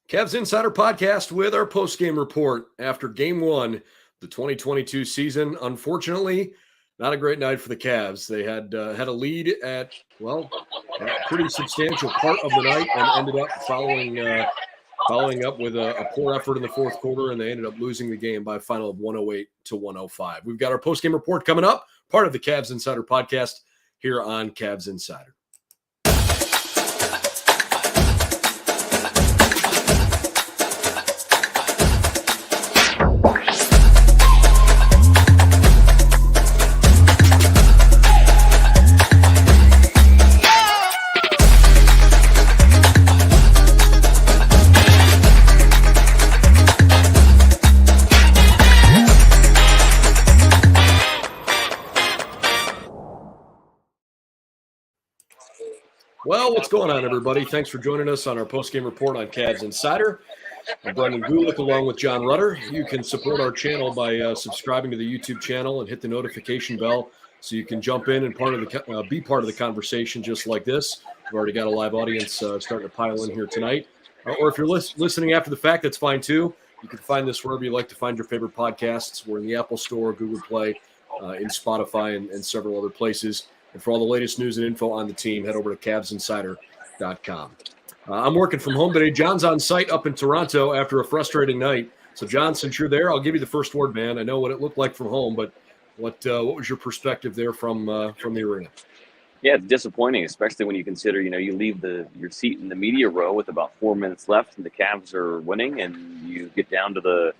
Cavs Insider Podcast with our postgame report after Game 1, the 2022 season. Unfortunately, not a great night for the Cavs. They had a lead at, a pretty substantial part of the night and ended up following up with a poor effort in the fourth quarter, and they ended up losing the game by a final of 108-105. We've got our postgame report coming up, part of the Cavs Insider Podcast here on Cavs Insider. Well, what's going on, everybody? Thanks for joining us on our postgame report on Cavs Insider. I'm Brendan Gulick along with Jon Rudder. You can support our channel by subscribing to the YouTube channel and hit the notification bell so you can jump in and be part of the conversation just like this. We've already got a live audience starting to pile in here tonight. Or if you're listening after the fact, that's fine too. You can find this wherever you like to find your favorite podcasts. We're in the Apple Store, Google Play, in Spotify, and several other places. And for all the latest news and info on the team, head over to CavsInsider.com. I'm working from home today. John's on site up in Toronto after a frustrating night. So, John, since you're there, I'll give you the first word, man. I know what it looked like from home, but what was your perspective there from the arena? Yeah, it's disappointing, especially when you consider, you leave your seat in the media row with about 4 minutes left and the Cavs are winning, and you get down to the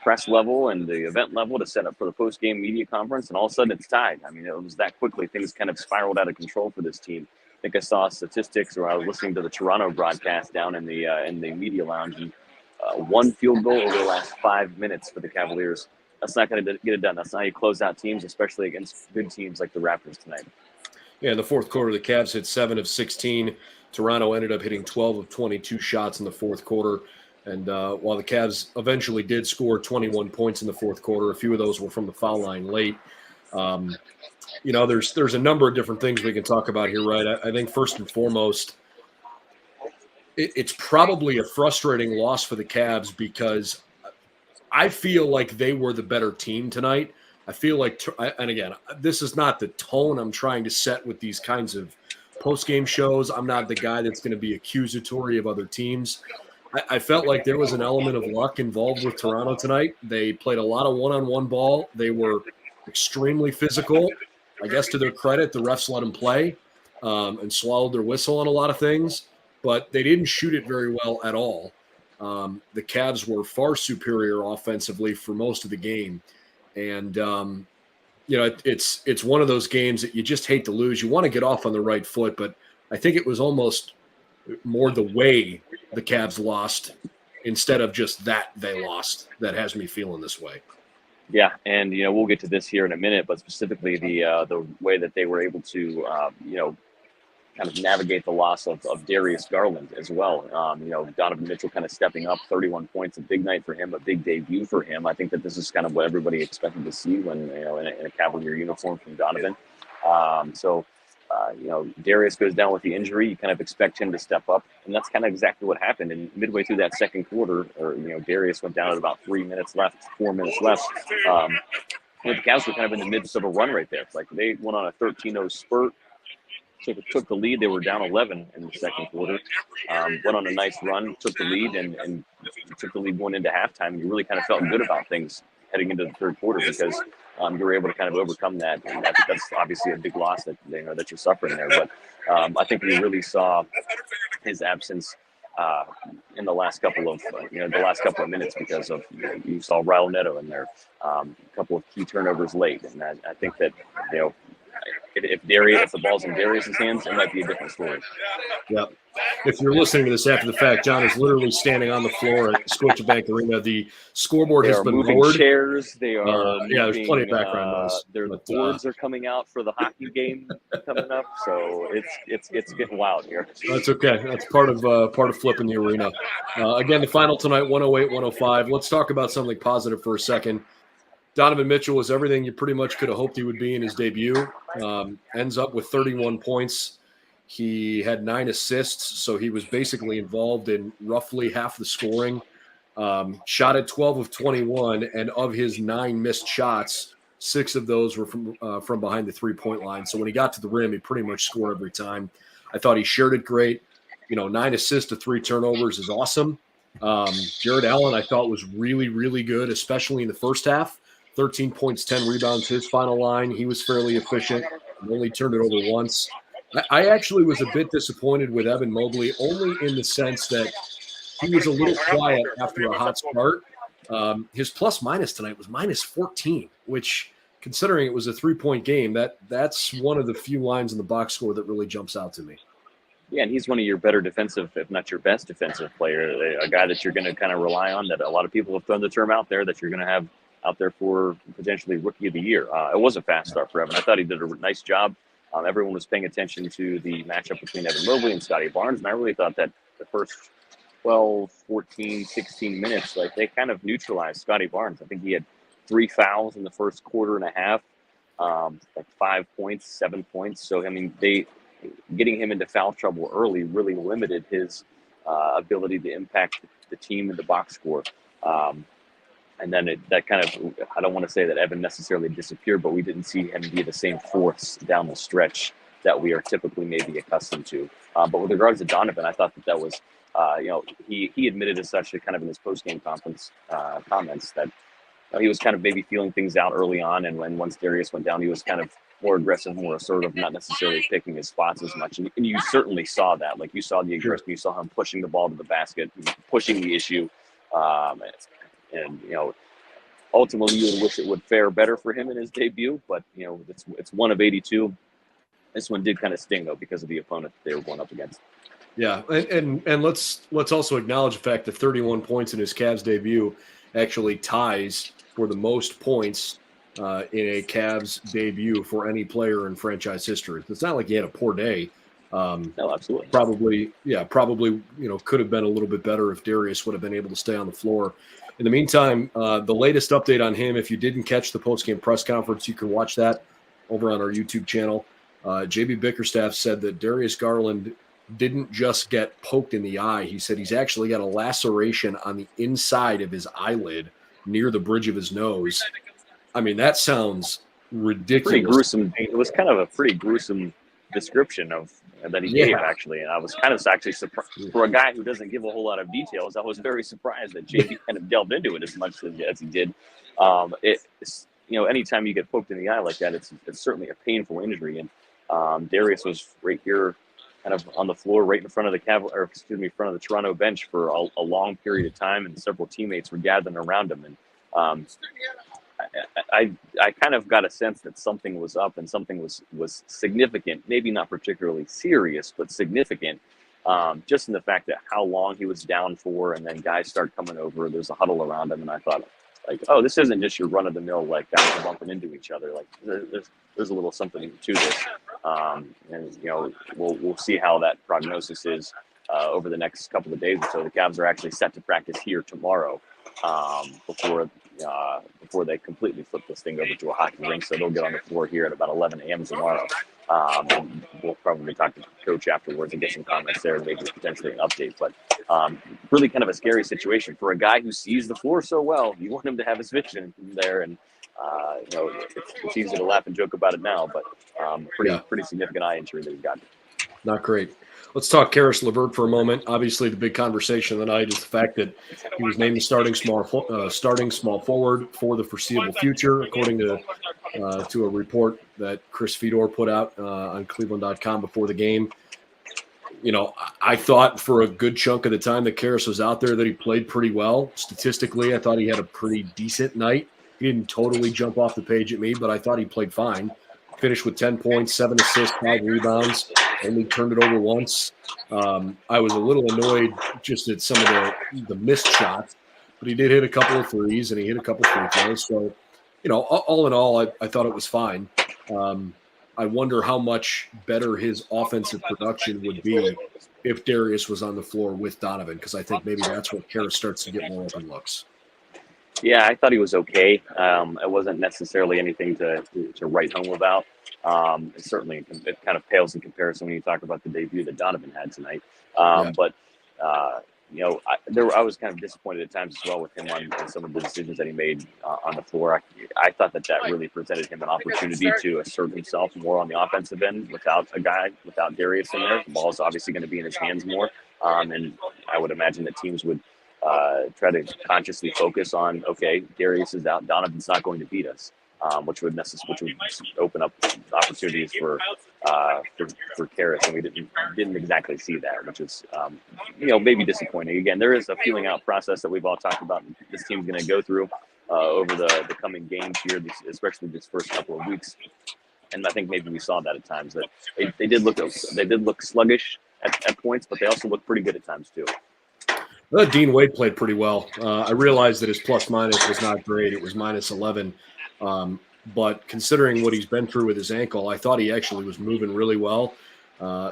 press level and the event level to set up for the post-game media conference, and all of a sudden it's tied. I mean, it was that quickly. Things kind of spiraled out of control for this team. I think I saw statistics, or I was listening to the Toronto broadcast down in the media lounge, and one field goal over the last 5 minutes for the Cavaliers. That's not going to get it done. That's not how you close out teams, especially against good teams like the Raptors tonight. Yeah, in the fourth quarter, the Cavs hit 7 of 16. Toronto ended up hitting 12 of 22 shots in the fourth quarter. And while the Cavs eventually did score 21 points in the fourth quarter, a few of those were from the foul line late. There's a number of different things we can talk about here, right? I think first and foremost, it's probably a frustrating loss for the Cavs because I feel like they were the better team tonight. I feel like, and again, this is not the tone I'm trying to set with these kinds of post-game shows. I'm not the guy that's going to be accusatory of other teams. I felt like there was an element of luck involved with Toronto tonight. They played a lot of one-on-one ball. They were extremely physical. I guess to their credit, the refs let them play and swallowed their whistle on a lot of things, but they didn't shoot it very well at all. The Cavs were far superior offensively for most of the game. And, it's one of those games that you just hate to lose. You want to get off on the right foot, but I think it was almost more the way the Cavs lost instead of just that they lost that has me feeling this way. Yeah, and we'll get to this here in a minute, but specifically the way that they were able to kind of navigate the loss of Darius Garland as well. Donovan Mitchell kind of stepping up, 31 points, a big night for him, a big debut for him. I think that this is kind of what everybody expected to see when in a Cavalier uniform from Donovan. Darius goes down with the injury. You kind of expect him to step up, and that's kind of exactly what happened. And midway through that second quarter, Darius went down at about 4 minutes left. The Cavs were kind of in the midst of a run right there. It's like they went on a 13-0 spurt, took the lead. They were down 11 in the second quarter, went on a nice run, took the lead, and took the lead going into halftime. And you really kind of felt good about things heading into the third quarter because you were able to kind of overcome that. And that's obviously a big loss that you're suffering there. But I think we really saw his absence in the last couple of minutes because of you saw Raul Neto in there, a couple of key turnovers late, and I think that if the ball's in Darius's hands, it might be a different story. Yep. If you're listening to this after the fact, John is literally standing on the floor at Scotiabank Arena. The scoreboard has been lowered. Chairs. They are. There's plenty of background noise. The boards are coming out for the hockey game coming up, so it's getting wild here. That's okay. That's part of flipping the arena. Again, the final tonight, 108-105. Let's talk about something positive for a second. Donovan Mitchell was everything you pretty much could have hoped he would be in his debut. Ends up with 31 points. He had 9 assists, so he was basically involved in roughly half the scoring. Shot at 12 of 21, and of his 9 missed shots, 6 of those were from behind the 3-point line. So when he got to the rim, he pretty much scored every time. I thought he shared it great. 9 assists to 3 turnovers is awesome. Jared Allen, I thought, was really, really good, especially in the first half. 13 points, 10 rebounds, his final line. He was fairly efficient. Only turned it over once. I actually was a bit disappointed with Evan Mobley, only in the sense that he was a little quiet after a hot start. His plus-minus tonight was minus 14, which, considering it was a 3-point game, that's one of the few lines in the box score that really jumps out to me. Yeah, and he's one of your better defensive, if not your best defensive player, a guy that you're going to kind of rely on, that a lot of people have thrown the term out there, that you're going to have out there for potentially Rookie of the Year. It was a fast start for Evan. I thought he did a nice job. Everyone was paying attention to the matchup between Evan Mobley and Scotty Barnes, and I really thought that the first 12, 14, 16 minutes, like, they kind of neutralized Scotty Barnes. I think he had 3 fouls in the first quarter and a half, like 5 points, 7 points. So, I mean, getting him into foul trouble early really limited his ability to impact the team in the box score. And then that kind of, I don't want to say that Evan necessarily disappeared, but we didn't see him be the same force down the stretch that we are typically maybe accustomed to. But with regards to Donovan, I thought that was, he admitted as such, kind of in his post-game conference comments, that he was kind of maybe feeling things out early on. And once Darius went down, he was kind of more aggressive, more assertive, not necessarily picking his spots as much. And you certainly saw that. Like, you saw the aggression, you saw him pushing the ball to the basket, pushing the issue. And ultimately you would wish it would fare better for him in his debut, but it's one of 82. This one did kind of sting, though, because of the opponent that they were going up against. Yeah, and let's also acknowledge the fact that 31 points in his Cavs debut actually ties for the most points in a Cavs debut for any player in franchise history. It's not like he had a poor day. No, absolutely. Probably, could have been a little bit better if Darius would have been able to stay on the floor. In the meantime, the latest update on him, if you didn't catch the post-game press conference, you can watch that over on our YouTube channel. JB Bickerstaff said that Darius Garland didn't just get poked in the eye. He said he's actually got a laceration on the inside of his eyelid near the bridge of his nose. I mean, that sounds ridiculous. Pretty gruesome. It was kind of a pretty gruesome description of that he gave, actually, and I was kind of actually surprised for a guy who doesn't give a whole lot of details. I was very surprised that JB kind of delved into it as much as he did. Anytime you get poked in the eye like that, it's certainly a painful injury. And Darius was right here, kind of on the floor, right in front of the front of the Toronto bench for a long period of time, and several teammates were gathering around him. And I kind of got a sense that something was up and something was significant, maybe not particularly serious, but significant, just in the fact that how long he was down for, and then guys start coming over, there's a huddle around him, and I thought, like, oh, this isn't just your run-of-the-mill, like, guys bumping into each other. Like, there's a little something to this. We'll see how that prognosis is over the next couple of days or so. The Cavs are actually set to practice here tomorrow before they completely flip this thing over to a hockey rink. So they'll get on the floor here at about 11 a.m. tomorrow. And we'll probably talk to the coach afterwards and get some comments there, maybe potentially an update. But really kind of a scary situation for a guy who sees the floor so well. You want him to have his vision there, and it's easy to laugh and joke about it now, but pretty significant eye injury that he got. Not great. Let's talk Caris LeVert for a moment. Obviously, the big conversation tonight is the fact that he was named the starting small forward for the foreseeable future, according to a report that Chris Fedor put out on Cleveland.com before the game. I thought for a good chunk of the time that Caris was out there that he played pretty well. Statistically, I thought he had a pretty decent night. He didn't totally jump off the page at me, but I thought he played fine. Finished with 10 points, 7 assists, 5 rebounds, only turned it over once. I was a little annoyed just at some of the missed shots, but he did hit a couple of threes and he hit a couple of free throws. So, all in all, I thought it was fine. I wonder how much better his offensive production would be if Darius was on the floor with Donovan, because I think maybe that's where Caris starts to get more open looks. Yeah, I thought he was okay. It wasn't necessarily anything to write home about. Certainly, it kind of pales in comparison when you talk about the debut that Donovan had tonight. Yeah. But I was kind of disappointed at times as well with him on some of the decisions that he made on the floor. I thought that really presented him an opportunity to assert himself more on the offensive end without Darius in there. The ball is obviously going to be in his hands more, and I would imagine that teams would try to consciously focus on, okay, Darius is out, Donovan's not going to beat us, which would open up opportunities for Karras, and we didn't exactly see that, which is maybe disappointing. Again, there is a feeling out process that we've all talked about. This team's going to go through over the coming games here, especially this first couple of weeks. And I think maybe we saw that at times that they did look sluggish at points, but they also looked pretty good at times too. Dean Wade played pretty well. I realized that his plus-minus was not great. It was -11. But considering what he's been through with his ankle, I thought he actually was moving really well.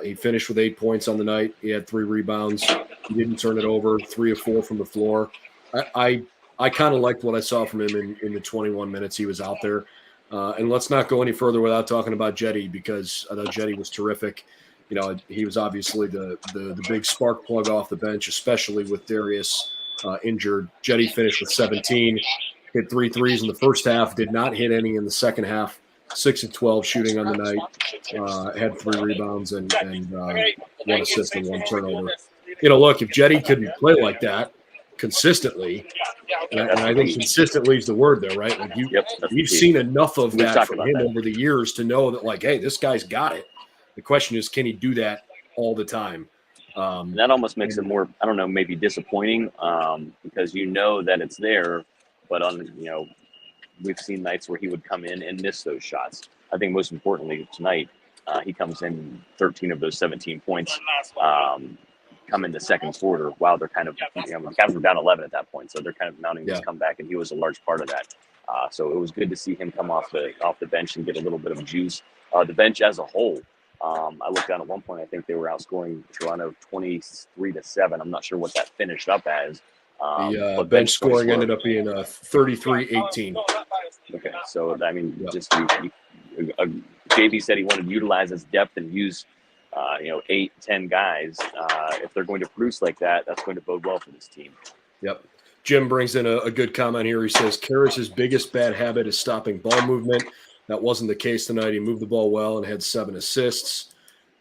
He finished with 8 points on the night. He had 3 rebounds. He didn't turn it over, 3 of 4 from the floor. I kind of liked what I saw from him in the 21 minutes he was out there. And let's not go any further without talking about Cedi, because I thought Cedi was terrific. He was obviously the big spark plug off the bench, especially with Darius injured. Cedi finished with 17, hit 3 threes in the first half, did not hit any in the second half. 6 of 12 shooting on the night, had 3 rebounds and 1 assist and 1 turnover. Look, if Cedi couldn't play like that consistently, and I think consistently is the word there, right? Like you've seen enough of that from him over the years to know that, like, hey, this guy's got it. The question is, can he do that all the time? That almost makes it more, I don't know, maybe disappointing, because that it's there, but we've seen nights where he would come in and miss those shots. I think most importantly tonight, he comes in 13 of those 17 points come in the second quarter. Wow, they're kind of, the Cavs were down 11 at that point, so they're kind of mounting this comeback, and he was a large part of that. So it was good to see him come off the bench and get a little bit of juice. The bench as a whole, I looked down at one point. I think they were outscoring Toronto 23-7. I'm not sure what that finished up as. The bench scoring ended up being 33-18. Okay, so just JV said he wanted to utilize his depth and use 8-10 guys. If they're going to produce like that, that's going to bode well for this team. Yep. Jim brings in a good comment here. He says Karras' biggest bad habit is stopping ball movement. That wasn't the case tonight. He moved the ball well and had 7 assists.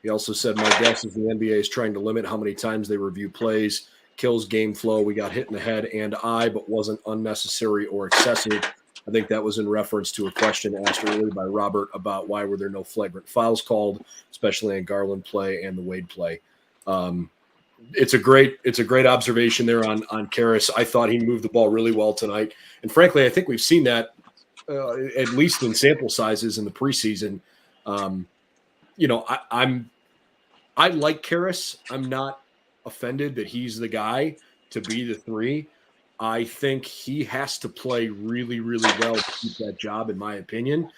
He also said, my guess is the NBA is trying to limit how many times they review plays. Kills game flow. We got hit in the head and eye, but wasn't unnecessary or excessive. I think that was in reference to a question asked earlier by Robert about why were there no flagrant fouls called, especially on Garland play and the Wade play. It's a great observation there on Karras. I thought he moved the ball really well tonight. And frankly, I think we've seen that at least in sample sizes in the preseason. I like Karras. I'm not offended that he's the guy to be the 3. I think he has to play really, really well to keep that job, in my opinion,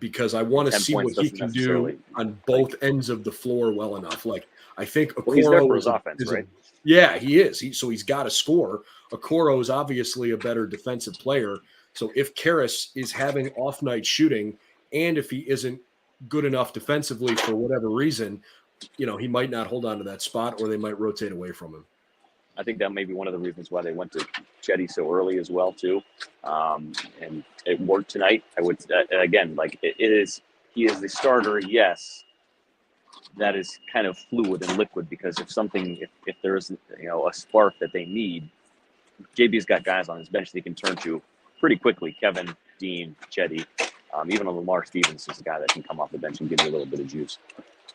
because I want to see what he can do on both ends of the floor well enough. Like, I think Okoro he's there for his offense, right? Yeah, he is. So he's got to score. Okoro is obviously a better defensive player. So if Karras is having off-night shooting, and if he isn't good enough defensively for whatever reason, he might not hold on to that spot, or they might rotate away from him. I think that may be one of the reasons why they went to Cedi so early as well, too. And it worked tonight. I would, again, like he is the starter, yes. That is kind of fluid and liquid, because if there isn't, a spark that they need, JB's got guys on his bench that he can turn to pretty quickly. Kevin, Dean, Cedi, even Lamar Stevens is a guy that can come off the bench and give you a little bit of juice.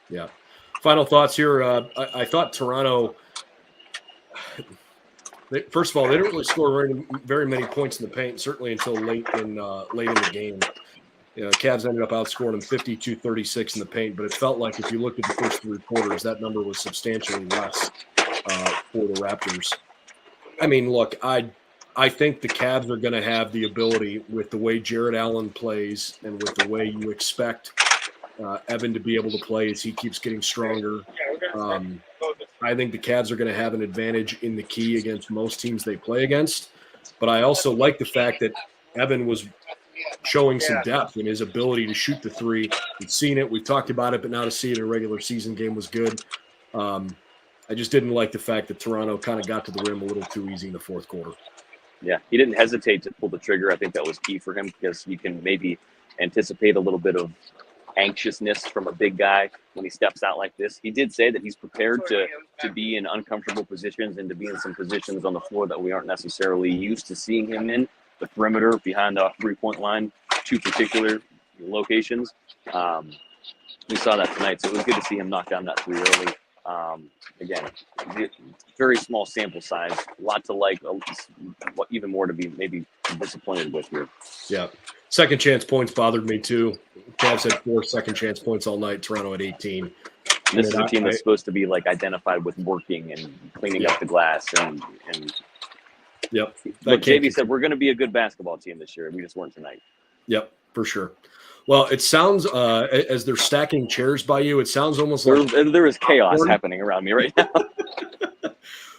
Yeah. Final thoughts here. I thought Toronto, first of all, they didn't really score very many points in the paint, certainly until late in the game. Cavs ended up outscoring them 52-36 in the paint, but it felt like if you looked at the first 3 quarters, that number was substantially less for the Raptors. I mean, look, I think the Cavs are going to have the ability, with the way Jarrett Allen plays and with the way you expect Evan to be able to play as he keeps getting stronger. I think the Cavs are going to have an advantage in the key against most teams they play against. But I also like the fact that Evan was showing some depth in his ability to shoot the three. We've seen it. We've talked about it, but now to see it in a regular season game was good. I just didn't like the fact that Toronto kind of got to the rim a little too easy in the fourth quarter. Yeah, he didn't hesitate to pull the trigger. I think that was key for him because you can maybe anticipate a little bit of anxiousness from a big guy when he steps out like this. He did say that he's prepared to be in uncomfortable positions and to be in some positions on the floor that we aren't necessarily used to seeing him in. The perimeter behind the three-point line, two particular locations. We saw that tonight, so it was good to see him knock down that three early. Again, very small sample size, a lot to like, even more to be maybe disappointed with here. Yeah. Second chance points bothered me too. Cavs had 4 second chance points all night. Toronto had 18. This is a team that's supposed to be like identified with working and cleaning up the glass and Yep. Look, JV said we're going to be a good basketball team this year. We just weren't tonight. Yep, for sure. Well, it sounds as they're stacking chairs by you, it sounds almost like there is chaos happening around me right now.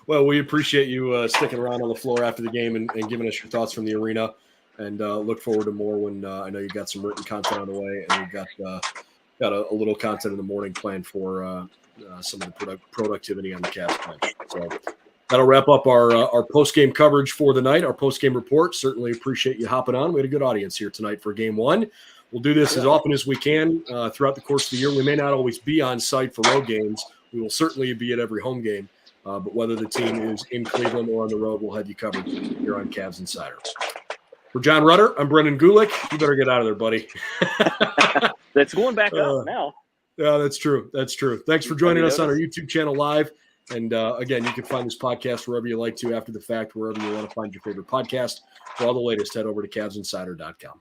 Well, we appreciate you sticking around on the floor after the game and giving us your thoughts from the arena, and look forward to more when I know you got some written content on the way, and we got a little content in the morning planned for some of the productivity on the Cavs bench. So that'll wrap up our post-game coverage for the night, our post-game report. Certainly appreciate you hopping on. We had a good audience here tonight for Game 1. We'll do this as often as we can throughout the course of the year. We may not always be on site for road games. We will certainly be at every home game. But whether the team is in Cleveland or on the road, we'll have you covered here on Cavs Insider. For Jon Rudder, I'm Brendan Gulick. You better get out of there, buddy. That's going back up now. Yeah, that's true. That's true. Thanks for joining us on our YouTube channel live. And again, you can find this podcast wherever you like to after the fact, wherever you want to find your favorite podcast. For all the latest, head over to CavsInsider.com.